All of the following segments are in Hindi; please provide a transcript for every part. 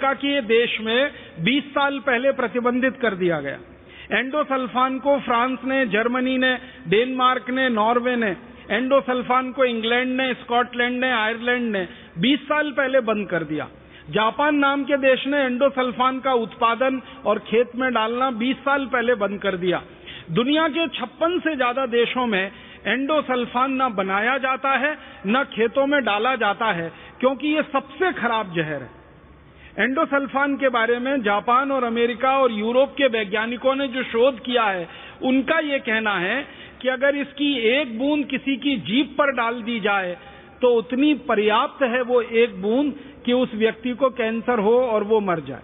अमेरिका के देश में 20 साल पहले प्रतिबंधित कर दिया गया। एंडोसल्फान को फ्रांस ने, जर्मनी ने, डेनमार्क ने, नॉर्वे ने, एंडोसल्फान को इंग्लैंड ने, स्कॉटलैंड ने, आयरलैंड ने 20 साल पहले बंद कर दिया। जापान नाम के देश ने एंडोसल्फान का उत्पादन और खेत में डालना 20 साल पहले बंद कर दिया। दुनिया के 56 से ज्यादा देशों में एंडोसल्फान न बनाया जाता है न खेतों में डाला जाता है, क्योंकि ये सबसे खराब जहर है। एंडोसल्फान के बारे में जापान और अमेरिका और यूरोप के वैज्ञानिकों ने जो शोध किया है, उनका ये कहना है कि अगर इसकी एक बूंद किसी की जीभ पर डाल दी जाए तो उतनी पर्याप्त है वो एक बूंद कि उस व्यक्ति को कैंसर हो और वो मर जाए।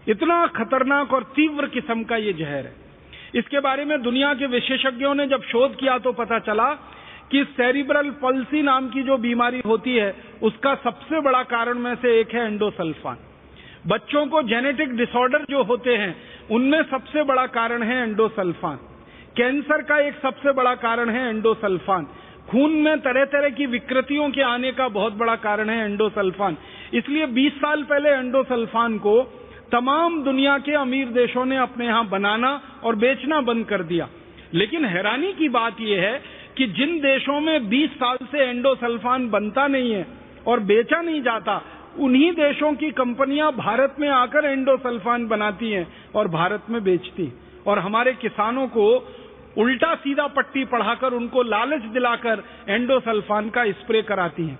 इतना खतरनाक और तीव्र किस्म का ये जहर है। इसके बारे में दुनिया के विशेषज्ञों ने जब शोध किया तो पता चला कि सेरिब्रल पल्सी नाम की जो बीमारी होती है उसका सबसे बड़ा कारण में से एक है एंडोसल्फान। बच्चों को जेनेटिक डिसऑर्डर जो होते हैं उनमें सबसे बड़ा कारण है एंडोसल्फान। कैंसर का एक सबसे बड़ा कारण है एंडोसल्फान। खून में तरह तरह की विकृतियों के आने का बहुत बड़ा कारण है एंडोसल्फान। इसलिए 20 साल पहले एंडोसल्फान को तमाम दुनिया के अमीर देशों ने अपने यहां बनाना और बेचना बंद कर दिया। लेकिन हैरानी की बात यह है कि जिन देशों में 20 साल से एंडोसल्फान बनता नहीं है और बेचा नहीं जाता, उन्हीं देशों की कंपनियां भारत में आकर एंडोसल्फान बनाती हैं और भारत में बेचती, और हमारे किसानों को उल्टा सीधा पट्टी पढ़ाकर उनको लालच दिलाकर एंडोसल्फान का स्प्रे कराती हैं।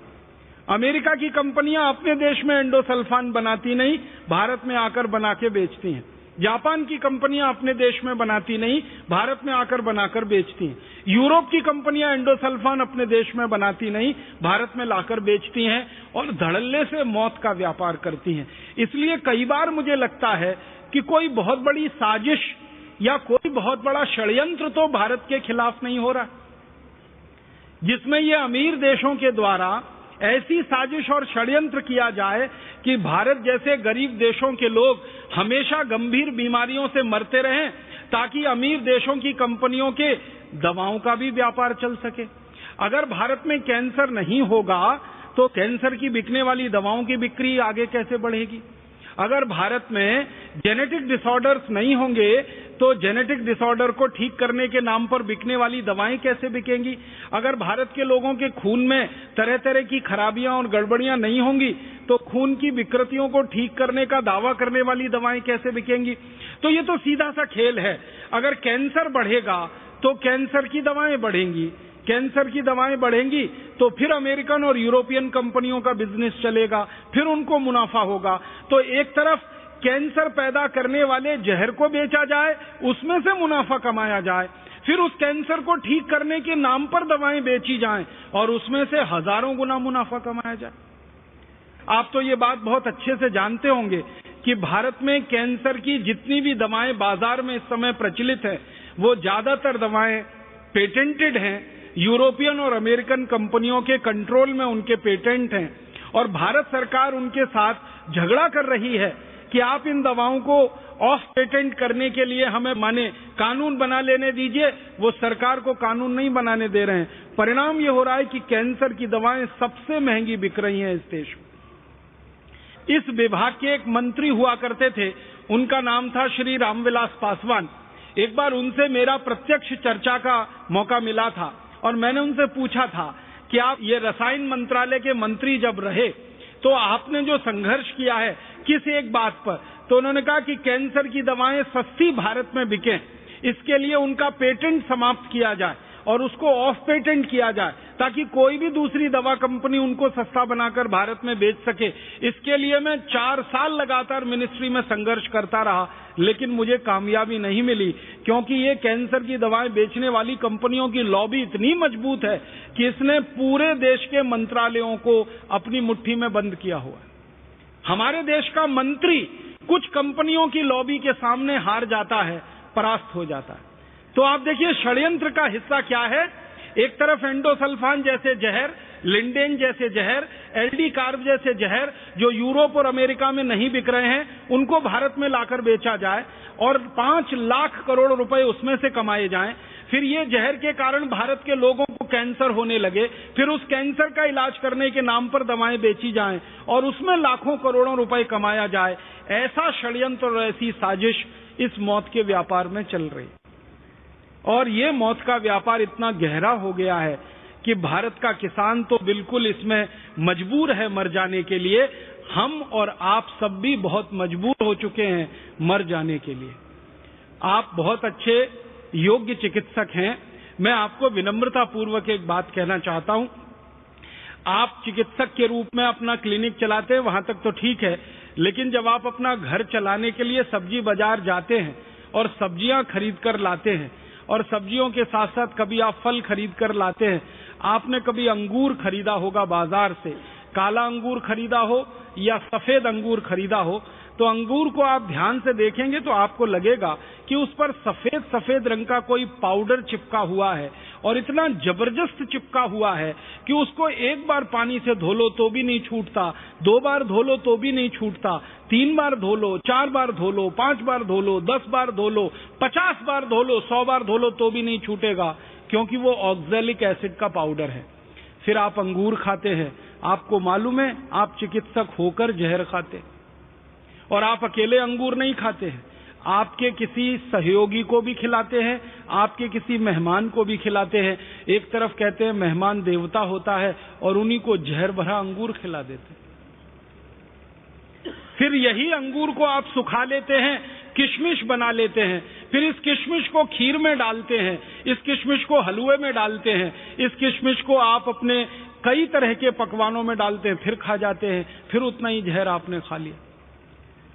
अमेरिका की कंपनियां अपने देश में एंडोसल्फान बनाती नहीं, भारत में आकर बना के बेचती हैं। जापान की कंपनियां अपने देश में बनाती नहीं, भारत में आकर बनाकर बेचती हैं। यूरोप की कंपनियां एंडोसल्फान अपने देश में बनाती नहीं, भारत में लाकर बेचती हैं और धड़ल्ले से मौत का व्यापार करती हैं। इसलिए कई बार मुझे लगता है कि कोई बहुत बड़ी साजिश या कोई बहुत बड़ा षड्यंत्र तो भारत के खिलाफ नहीं हो रहा, जिसमें ये अमीर देशों के द्वारा ऐसी साजिश और षड्यंत्र किया जाए कि भारत जैसे गरीब देशों के लोग हमेशा गंभीर बीमारियों से मरते रहें, ताकि अमीर देशों की कंपनियों के दवाओं का भी व्यापार चल सके। अगर भारत में कैंसर नहीं होगा तो कैंसर की बिकने वाली दवाओं की बिक्री आगे कैसे बढ़ेगी? अगर भारत में जेनेटिक डिसऑर्डर्स नहीं होंगे तो जेनेटिक डिसऑर्डर को ठीक करने के नाम पर बिकने वाली दवाएं कैसे बिकेंगी? अगर भारत के लोगों के खून में तरह तरह की खराबियां और गड़बड़ियां नहीं होंगी तो खून की विकृतियों को ठीक करने का दावा करने वाली दवाएं कैसे बिकेंगी? तो ये तो सीधा सा खेल है। अगर कैंसर बढ़ेगा तो कैंसर की दवाएं बढ़ेंगी, कैंसर की दवाएं बढ़ेंगी तो फिर अमेरिकन और यूरोपियन कंपनियों का बिजनेस चलेगा, फिर उनको मुनाफा होगा। तो एक तरफ कैंसर पैदा करने वाले जहर को बेचा जाए, उसमें से मुनाफा कमाया जाए, फिर उस कैंसर को ठीक करने के नाम पर दवाएं बेची जाएं और उसमें से हजारों गुना मुनाफा कमाया जाए। आप तो ये बात बहुत अच्छे से जानते होंगे कि भारत में कैंसर की जितनी भी दवाएं बाजार में इस समय प्रचलित है, वो ज्यादातर दवाएं पेटेंटेड हैं, यूरोपियन और अमेरिकन कंपनियों के कंट्रोल में उनके पेटेंट हैं, और भारत सरकार उनके साथ झगड़ा कर रही है कि आप इन दवाओं को ऑफ पेटेंट करने के लिए हमें माने कानून बना लेने दीजिए। वो सरकार को कानून नहीं बनाने दे रहे हैं। परिणाम ये हो रहा है कि कैंसर की दवाएं सबसे महंगी बिक रही हैं इस देश में। इस विभाग के एक मंत्री हुआ करते थे, उनका नाम था श्री रामविलास पासवान। एक बार उनसे मेरा प्रत्यक्ष चर्चा का मौका मिला था और मैंने उनसे पूछा था कि आप ये रसायन मंत्रालय के मंत्री जब रहे तो आपने जो संघर्ष किया है किस एक बात पर? तो उन्होंने कहा कि कैंसर की दवाएं सस्ती भारत में बिकें, इसके लिए उनका पेटेंट समाप्त किया जाए और उसको ऑफ पेटेंट किया जाए, ताकि कोई भी दूसरी दवा कंपनी उनको सस्ता बनाकर भारत में बेच सके। इसके लिए मैं 4 साल लगातार मिनिस्ट्री में संघर्ष करता रहा, लेकिन मुझे कामयाबी नहीं मिली, क्योंकि ये कैंसर की दवाएं बेचने वाली कंपनियों की लॉबी इतनी मजबूत है कि इसने पूरे देश के मंत्रालयों को अपनी मुट्ठी में बंद किया हुआ है। हमारे देश का मंत्री कुछ कंपनियों की लॉबी के सामने हार जाता है, परास्त हो जाता है। तो आप देखिए षड्यंत्र का हिस्सा क्या है। एक तरफ एंडोसल्फान जैसे जहर, लिंडेन जैसे जहर, एलडी कार्ब जैसे जहर जो यूरोप और अमेरिका में नहीं बिक रहे हैं, उनको भारत में लाकर बेचा जाए और 5 लाख करोड़ रुपए उसमें से कमाए जाएं। फिर ये जहर के कारण भारत के लोगों को कैंसर होने लगे, फिर उस कैंसर का इलाज करने के नाम पर दवाएं बेची जाएं और उसमें लाखों करोड़ों रुपए कमाया जाए, ऐसा षड्यंत्र और ऐसी साजिश इस मौत के व्यापार में चल रही। और ये मौत का व्यापार इतना गहरा हो गया है कि भारत का किसान तो बिल्कुल इसमें मजबूर है मर जाने के लिए। हम और आप सब भी बहुत मजबूर हो चुके हैं मर जाने के लिए। आप बहुत अच्छे योग्य चिकित्सक हैं। मैं आपको विनम्रता पूर्वक एक बात कहना चाहता हूं। आप चिकित्सक के रूप में अपना क्लिनिक चलाते हैं, वहां तक तो ठीक है, लेकिन जब आप अपना घर चलाने के लिए सब्जी बाजार जाते हैं और सब्जियां खरीद कर लाते हैं और सब्जियों के साथ साथ कभी आप फल खरीद कर लाते हैं, आपने कभी अंगूर खरीदा होगा बाजार से, काला अंगूर खरीदा हो या सफेद अंगूर खरीदा हो, तो अंगूर को आप ध्यान से देखेंगे तो आपको लगेगा कि उस पर सफेद सफेद रंग का कोई पाउडर चिपका हुआ है और इतना जबरदस्त चिपका हुआ है कि उसको एक बार पानी से धो लो तो भी नहीं छूटता, 2 बार धो लो तो भी नहीं छूटता, 3 बार धो लो, 4 बार धो लो, 5 बार धो लो, 10 बार धो लो, 50 बार धो लो, 100 बार धो लो तो भी नहीं छूटेगा, क्योंकि वो ऑक्सैलिक एसिड का पाउडर है। फिर आप अंगूर खाते हैं, आपको मालूम है आप चिकित्सक होकर जहर खाते, और आप अकेले अंगूर नहीं खाते हैं, आपके किसी सहयोगी को भी खिलाते हैं, आपके किसी मेहमान को भी खिलाते हैं। एक तरफ कहते हैं मेहमान देवता होता है और उन्हीं को जहर भरा अंगूर खिला देते हैं। फिर यही अंगूर को आप सुखा लेते हैं, किशमिश बना लेते हैं, फिर इस किशमिश को खीर में डालते हैं, इस किशमिश को हलवे में डालते हैं, इस किशमिश को आप अपने कई तरह के पकवानों में डालते हैं, फिर खा जाते हैं, फिर उतना ही जहर आपने खा लिया।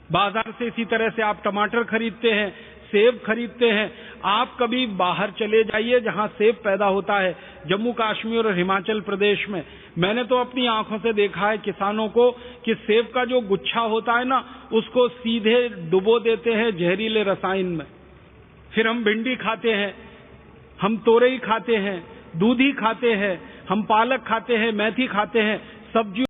बाजार से इसी तरह से आप टमाटर खरीदते हैं, सेब खरीदते हैं। आप कभी बाहर चले जाइए जहां सेब पैदा होता है, जम्मू कश्मीर और हिमाचल प्रदेश में, मैंने तो अपनी आंखों से देखा है किसानों को कि सेब का जो गुच्छा होता है ना, उसको सीधे डुबो देते हैं जहरीले रसायन में। फिर हम भिंडी खाते हैं, हम तोरई खाते हैं, दूधी खाते हैं, हम पालक खाते हैं, मेथी खाते हैं, सब्जियों